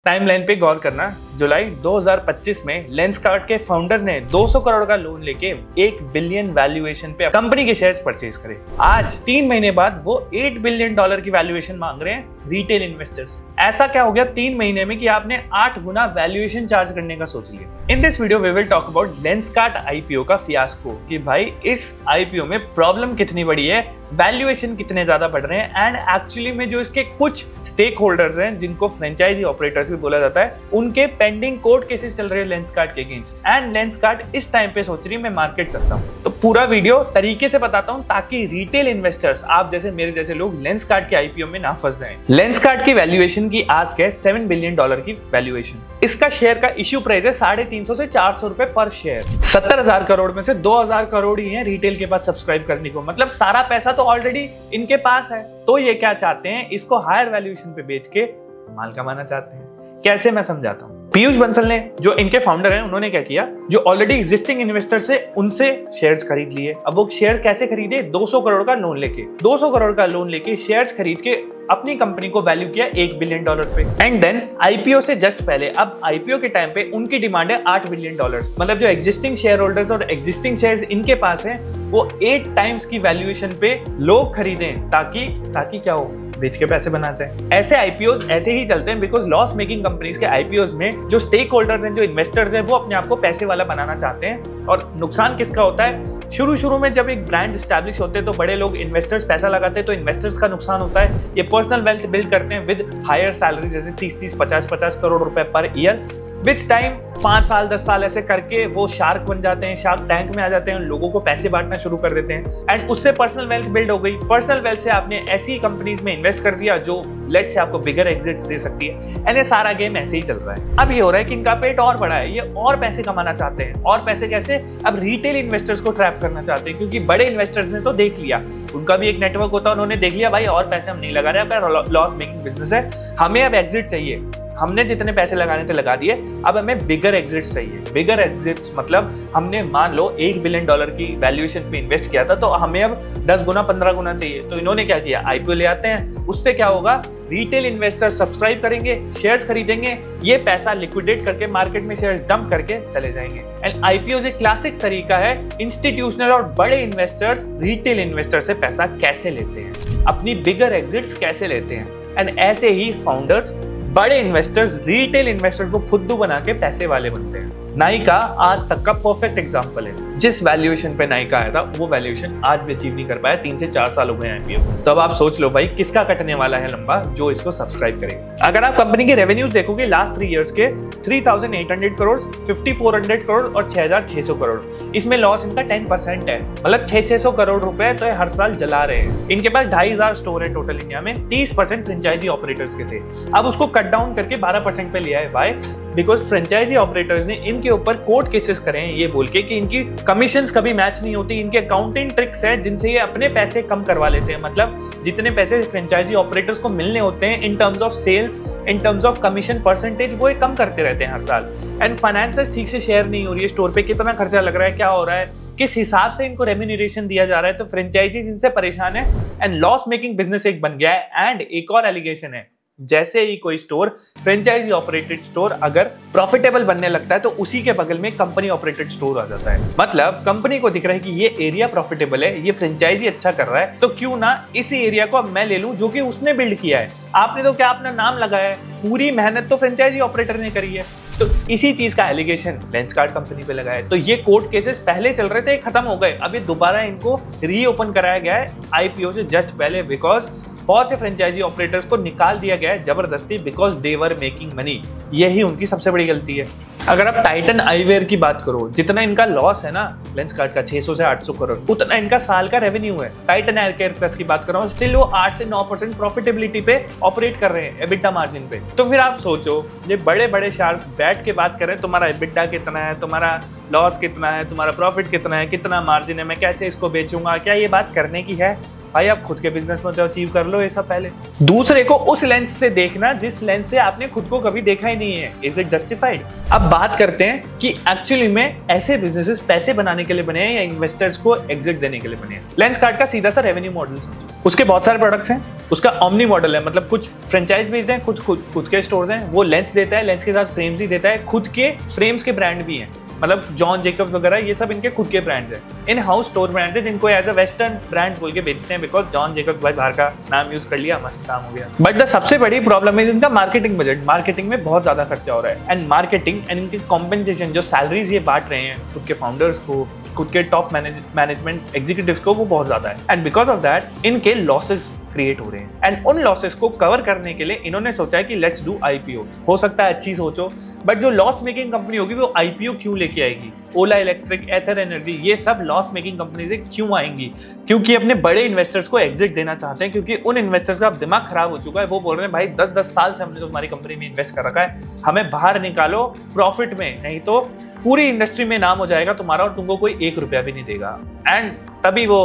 Timeline पे गौर करना। जुलाई 2025 में लेंसकार्ट के फाउंडर ने 200 करोड़ का लोन लेके 1 बिलियन वैल्यूएशन पे कंपनी के शेयर्स परचेज करे। आज 3 महीने बाद वो 8 बिलियन डॉलर की वैल्यूएशन मांग रहे हैं रिटेल इन्वेस्टर्स। ऐसा क्या हो गया 3 महीने में कि आपने 8 गुना वैल्यूएशन चार्ज करने का सोच लिया। In this video we will talk about Lenskart IPO का फियास्को कि भाई इस आईपीओ में प्रॉब्लम कितनी बड़ी है, वैल्यूएशन कितने ज्यादा बढ़ रहे हैं एंड एक्चुअली में जो इसके कुछ स्टेक होल्डर्स हैं जिनको फ्रेंचाइजी ऑपरेटर्स भी बोला जाता है, उनके पेंडिंग कोर्ट केसेस चल रहे हैं लेंसकार्ट के अगेंस्ट एंड लेंसकार्ट इस टाइम पे सोच रही है मैं मार्केट चलता हूं। तो पूरा वीडियो तरीके से बताता हूं ताकि रिटेल इन्वेस्टर्स, आप जैसे मेरे जैसे लोग लेंसकार्ट के आईपीओ में ना फंस जाएं। लेंसकार्ट की वैल्यूएशन की आस्क है 7 बिलियन डॉलर की वैल्यूएशन। इसका शेयर का इश्यू प्राइस है 350 से 400 रुपए पर शेयर। 70,000 करोड़ में से 2,000 करोड़ ही है रिटेल के पास सब्सक्राइब करने को, मतलब सारा पैसा तो ऑलरेडी इनके पास है। तो ये क्या चाहते हैं, इसको हायर वैल्यूएशन पे बेच के माल कमाना चाहते हैं। कैसे, मैं समझाता हूं। पीयूष बंसल ने, जो इनके फाउंडर हैं, उन्होंने क्या किया, जो ऑलरेडी एग्जिस्टिंग इन्वेस्टर से उनसे शेयर्स खरीद लिए। अब वो शेयर्स कैसे खरीदे, 200 करोड़ का लोन लेके 200 करोड़ का लोन लेके शेयर्स खरीद के अपनी कंपनी को वैल्यू किया 1 बिलियन डॉलर पे। एंड देन आईपीओ से जस्ट पहले, अब आईपीओ के टाइम पे उनकी डिमांड है 8 बिलियन डॉलर। मतलब जो एग्जिस्टिंग शेयर होल्डर्स और एग्जिस्टिंग शेयर्स इनके पास है, वो 8 टाइम्स की वैल्यूएशन पे लोग खरीदें ताकि क्या हो, बेच के पैसे बना जाए। ऐसे आईपीओस ऐसे ही चलते हैं बिकॉज लॉस मेकिंग कंपनीज के आईपीओस में जो स्टेक होल्डर्स हैं, जो इन्वेस्टर्स हैं, वो अपने आप को पैसे वाला बनाना चाहते हैं। और नुकसान किसका होता है, शुरू में जब एक ब्रांड स्टैब्लिश होते हैं तो बड़े लोग इन्वेस्टर्स पैसा लगाते हैं, तो इन्वेस्टर्स का नुकसान होता है। ये पर्सनल वेल्थ बिल्ड करते हैं विद हायर सैलरी, जैसे 30 50 करोड़ रुपए पर ईयर। विच टाइम 5 साल 10 साल ऐसे करके वो शार्क बन जाते हैं, शार्क टैंक में आ जाते हैं, लोगों को पैसे बांटना शुरू कर देते हैं एंड उससे पर्सनल वेल्थ बिल्ड हो गई। पर्सनल वेल्थ से आपने ऐसी कंपनीज में इन्वेस्ट कर दिया जो लेट से आपको बिगर एग्जिट्स दे सकती है एंड ये सारा गेम ऐसे ही चल रहा है। अब ये हो रहा है कि इनका पेट और बड़ा है, ये और पैसे कमाना चाहते हैं। और पैसे कैसे, अब रिटेल इन्वेस्टर्स को ट्रैप करना चाहते हैं, क्योंकि बड़े इन्वेस्टर्स ने तो देख लिया, उनका भी एक नेटवर्क होता है, उन्होंने देख लिया भाई और पैसे हम नहीं लगा रहे, अब लॉस मेकिंग बिजनेस है, हमें अब एग्जिट चाहिए। हमने जितने पैसे लगाने थे लगा दिए, अब हमें बिगर एग्जिट्स चाहिए। बिगर एग्जिट्स मतलब हमने मान लो 1 बिलियन डॉलर की वैल्यूएशन पे इन्वेस्ट किया था, तो हमें अब 10 गुना 15 गुना चाहिए। तो इन्होंने क्या किया, आईपीओ ले आते हैं। उससे क्या होगा, रिटेल इन्वेस्टर सब्सक्राइब करेंगे, शेयर्स खरीदेंगे, ये पैसा लिक्विडेट करके मार्केट में शेयर्स डंप करके चले जाएंगे। एंड आईपीओ एक क्लासिक तरीका है इंस्टीट्यूशनल और बड़े इन्वेस्टर्स रिटेल इन्वेस्टर से पैसा कैसे लेते हैं, अपनी बिगर एग्जिट्स कैसे लेते हैं। एंड ऐसे ही फाउंडर्स, बड़े इन्वेस्टर्स रिटेल इन्वेस्टर को फुद्दू बना के पैसे वाले बनते हैं। नाइका आज तक का परफेक्ट एग्जांपल है। जिस वैल्यूएशन पे नाइका आया था, वो वैल्यूएशन आज भी अचीव नहीं कर पाया। 3 से 4 साल हो गए आईपीओ। तो अब आप सोच लो भाई किसका कटने वाला है लंबा, जो इसको सब्सक्राइब करेगा। अगर आप कंपनी के रेवेन्यूज देखोगे लास्ट 3 इयर्स के, 3,800 करोड़, 5,400 करोड़ और 6,600 करोड़, इसमें लॉस इनका 10% है। मतलब 600 करोड़ रुपए तो हर साल जला रहे हैं। इनके पास 2,500 स्टोर है टोटल इंडिया में, 30% फ्रेंचाइजी ऑपरेटर्स के थे। अब उसको कट डाउन करके 12% पे लिया है। वाई? बिकॉज फ्रेंचाइजी ऑपरेटर्स ने इनके ऊपर कोर्ट केसेस करे हैं ये बोल के कि इनकी कमीशंस कभी मैच नहीं होती। इनके अकाउंटिंग ट्रिक्स है जिनसे ये अपने पैसे कम करवा लेते हैं। मतलब जितने पैसे फ्रेंचाइजी ऑपरेटर्स को मिलने होते हैं in terms of sales, in terms of commission percentage, वो कम करते रहते हैं हर साल। एंड फाइनेंसेस ठीक से शेयर नहीं हो रही है, स्टोर पे कितना खर्चा लग रहा है, क्या हो रहा है, किस हिसाब से इनको रेम्यूनरेशन दिया जा रहा है। तो फ्रेंचाइजीज इनसे परेशान है एंड लॉस मेकिंग बिजनेस एक बन गया है। एंड एक और एलिगेशन है, जैसे ही कोई स्टोर, फ्रेंचाइजी ऑपरेटेड स्टोर अगर प्रॉफिटेबल बनने लगता है तो उसी के बगल में कंपनी ऑपरेटेड स्टोर आ जाता है। मतलब कंपनी को दिख रहा है कि ये एरिया प्रॉफिटेबल है, ये फ्रेंचाइजी अच्छा कर रहा है, तो क्यों ना इसी एरिया को अब मैं ले लूं जो कि उसने बिल्ड किया है। आपने तो क्या अपना नाम लगाया है, पूरी मेहनत तो फ्रेंचाइजी ऑपरेटर ने करी है। तो इसी चीज का एलिगेशन लेंसकार्ट कंपनी पे लगा है। तो ये कोर्ट केसेस पहले चल रहे थे, खत्म हो गए, अभी दोबारा इनको रीओपन कराया गया है आईपीओ से जस्ट पहले, बिकॉज बहुत से फ्रेंचाइजी ऑपरेटर्स को निकाल दिया गया है जबरदस्ती because they were making money. यही उनकी सबसे बड़ी गलती है। अगर आप टाइटन आईवेयर की बात करो, जितना इनका लॉस है ना लेंसकार्ट का 600 से 800 करोड़, उतना इनका साल का रेवेन्यू है। टाइटन एयर केयर प्लस की बात कर रहा हूँ, स्टिल वो 8 से 9% प्रॉफिटेबिलिटी पे ऑपरेट कर रहे हैं, एबिटा मार्जिन पे। तो फिर आप सोचो, ये बड़े बड़े शार्क्स बैठ के बात कर रहे हैं, तुम्हारा एबिटा कितना है, तुम्हारा लॉस कितना है, तुम्हारा प्रॉफिट कितना है, कितना मार्जिन है, मैं कैसे इसको बेचूंगा, क्या ये बात करने की है? भाई आप खुद के बिजनेस में तो अचीव कर लो ये सब पहले। दूसरे को उस लेंस से देखना जिस लेंस से आपने खुद को कभी देखा ही नहीं है। Is it justified? अब बात करते हैं कि एक्चुअली में ऐसे बिजनेसेस पैसे बनाने के लिए बने हैं या इन्वेस्टर्स को एग्जिट देने के लिए बने हैं। लेंसकार्ट का सीधा सा रेवेन्यू मॉडल समझो। उसके बहुत सारे प्रोडक्ट्स हैं, उसका ओमनी मॉडल है, मतलब कुछ फ्रेंचाइज बेस्ड हैं, कुछ खुद के स्टोर्स हैं। वो लेंस देता है, लेंस के साथ फ्रेम्स ही देता है, खुद के फ्रेम्स के ब्रांड भी हैं, मतलब जॉन जेकब्स वगैरह ये सब इनके खुद के ब्रांड्स हैं, इन हाउस स्टोर ब्रांड्स हैं जिनको एज अ वेस्टर्न ब्रांड बोल के बेचते हैं, बिकॉज जॉन जेकब्स भाई बाहर का नाम यूज कर लिया, मस्त काम हो गया। बट द सबसे बड़ी प्रॉब्लम है इनका मार्केटिंग बजट। मार्केटिंग में बहुत ज्यादा खर्चा हो रहा है, एंड मार्केटिंग एंड इनकी कॉम्पेंसेशन, जो सैलरीज ये बांट रहे हैं खुद के फाउंडर्स को, खुद के टॉप मैनेजमेंट एग्जीक्यूटिव्स को, वो बहुत ज्यादा है। एंड बिकॉज ऑफ दैट इनके लॉसेस क्रिएट हो रहे हैं, एंड उन लॉसेस को कवर करने के लिए इन्होंने सोचा है कि लेट्स डू आईपीओ। हो सकता है अच्छी सोचो, बट जो लॉस मेकिंग कंपनी होगी वो आईपीओ क्यों लेके आएगी? ओला इलेक्ट्रिक, एथर एनर्जी, ये सब लॉस मेकिंग कंपनी से क्यों आएंगी? क्योंकि अपने बड़े इन्वेस्टर्स को एग्जिट देना चाहते हैं, क्योंकि उन इन्वेस्टर्स का अब दिमाग खराब हो चुका है। वो बोल रहे हैं भाई 10-10 साल से हमने तो हमारी कंपनी में इन्वेस्ट कर रखा है, हमें बाहर निकालो प्रॉफिट में, नहीं तो पूरी इंडस्ट्री में नाम हो जाएगा तुम्हारा और तुमको कोई 1 रुपया भी नहीं देगा। एंड तभी वो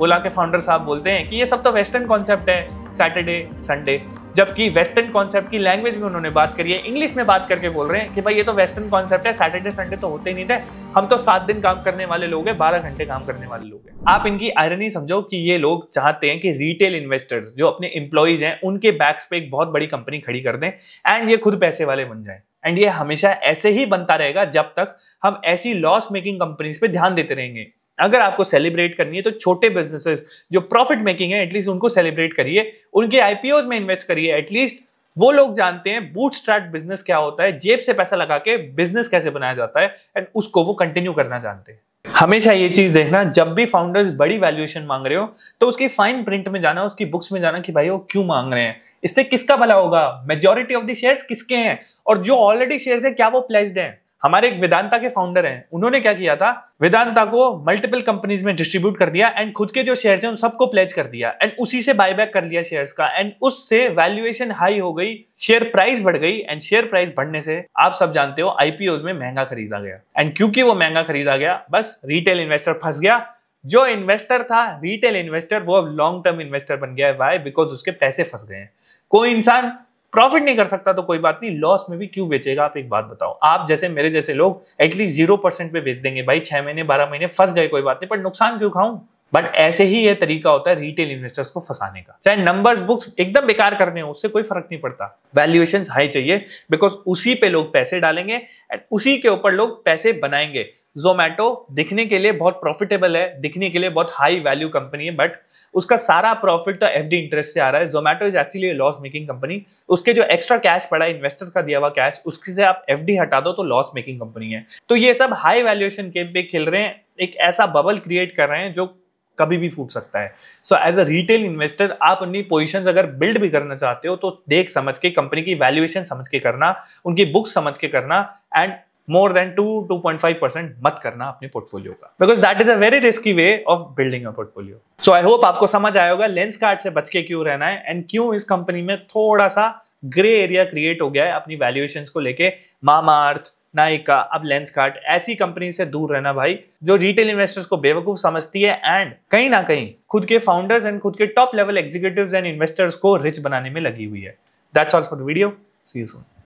ओला के फाउंडर साहब बोलते हैं कि ये सब तो वेस्टर्न कॉन्सेप्ट है, सैटरडे संडे, जबकि वेस्टर्न कॉन्सेप्ट की लैंग्वेज में उन्होंने बात करी है, इंग्लिश में बात करके बोल रहे हैं कि भाई ये तो वेस्टर्न कॉन्सेप्ट है, सैटरडे संडे तो होते ही नहीं थे, हम तो 7 दिन काम करने वाले लोग हैं, 12 घंटे काम करने वाले लोग हैं। आप इनकी आयरनी समझो कि ये लोग चाहते हैं कि रिटेल इन्वेस्टर्स जो अपने एम्प्लॉइज हैं उनके बैक्स पे एक बहुत बड़ी कंपनी खड़ी कर दें एंड ये खुद पैसे वाले बन जाएं। एंड ये हमेशा ऐसे ही बनता रहेगा जब तक हम ऐसी लॉस मेकिंग कंपनीज पे ध्यान देते रहेंगे। अगर आपको सेलिब्रेट करनी है तो छोटे बिजनेसेस जो प्रॉफिट मेकिंग है एटलीस्ट उनको सेलिब्रेट करिए, उनके आईपीओ में इन्वेस्ट करिए। एटलीस्ट वो लोग जानते हैं बूटस्ट्रैप बिजनेस क्या होता है, जेब से पैसा लगा के बिजनेस कैसे बनाया जाता है, एंड उसको वो कंटिन्यू करना जानते हैं। हमेशा ये चीज देखना, जब भी फाउंडर्स बड़ी वैल्यूएशन मांग रहे हो तो उसकी फाइन प्रिंट में जाना, उसकी बुक्स में जाना कि भाई वो क्यों मांग रहे हैं, इससे किसका भला होगा, मेजॉरिटी ऑफ द शेयर्स किसके हैं, और जो ऑलरेडी शेयर्स है क्या वो प्लेज्ड हैं। हमारे एक वेदांता के फाउंडर हैं, उन्होंने क्या किया था, वेदांता को मल्टीपल कंपनीज में डिस्ट्रीब्यूट कर दिया एंड खुद के जो शेयर्स हैं उन सबको प्लेज कर दिया एंड उसी से बायबैक कर लिया शेयर्स का, एंड उससे वैल्यूएशन हाई हो गई, शेयर प्राइस बढ़ गई, एंड शेयर प्राइस बढ़ने से आप सब जानते हो आईपीओ में महंगा खरीदा गया, एंड क्योंकि वो महंगा खरीदा गया बस रिटेल इन्वेस्टर फंस गया। जो इन्वेस्टर था रिटेल इन्वेस्टर वो अब लॉन्ग टर्म इन्वेस्टर बन गया है। वाई? बिकॉज उसके पैसे फंस गए हैं। कोई इंसान प्रॉफिट नहीं कर सकता तो कोई बात नहीं, लॉस में भी क्यों बेचेगा? आप एक बात बताओ, आप जैसे मेरे जैसे लोग एटलीस्ट 0% पे बेच देंगे, भाई 6 महीने 12 महीने फंस गए कोई बात नहीं, पर नुकसान क्यों खाऊं? बट ऐसे ही ये तरीका होता है रिटेल इन्वेस्टर्स को फंसाने का। चाहे नंबर्स बुक्स एकदम बेकार करने हो उससे कोई फर्क नहीं पड़ता, वैल्यूएशंस हाई चाहिए, बिकॉज उसी पे लोग पैसे डालेंगे एंड उसी के ऊपर लोग पैसे बनाएंगे। जोमैटो दिखने के लिए बहुत प्रॉफिटेबल है, दिखने के लिए बहुत हाई वैल्यू कंपनी है, बट उसका सारा प्रॉफिट तो एफडी इंटरेस्ट से आ रहा है। Zomato is actually loss making company. उसके जो एक्स्ट्रा कैश पड़ा है, इन्वेस्टर्स का दिया हुआ कैश, उसके से आप एफडी हटा दो तो लॉस मेकिंग कंपनी है। तो ये सब हाई वैल्यूएशन गेम पे खेल रहे हैं, एक ऐसा बबल क्रिएट कर रहे हैं जो कभी भी फूट सकता है। So as a retail investor आप अपनी पोजीशंस अगर बिल्ड भी करना चाहते हो तो देख समझ के, कंपनी की वैल्यूएशन समझ के करना, उनकी बुक समझ के करना, एंड more than 2-2.5% मत करना अपने पोर्टफोलियो का, because that is a very risky way of building a portfolio. So I hope आपको समझ आया होगा लेंसकार्ट से बच के क्यों रहना है एंड क्यों इस कंपनी में थोड़ा सा ग्रे एरिया क्रिएट हो गया है अपनी वैल्यूएशंस को लेके। मामाअर्थ, नायका, अब लेंसकार्ट, ऐसी कंपनी से दूर रहना भाई जो रिटेल इन्वेस्टर्स को बेवकूफ समझती है एंड कहीं ना कहीं खुद के फाउंडर्स एंड खुद के top level executives and investors को रिच बनाने में लगी हुई है। That's all for the video. See you soon.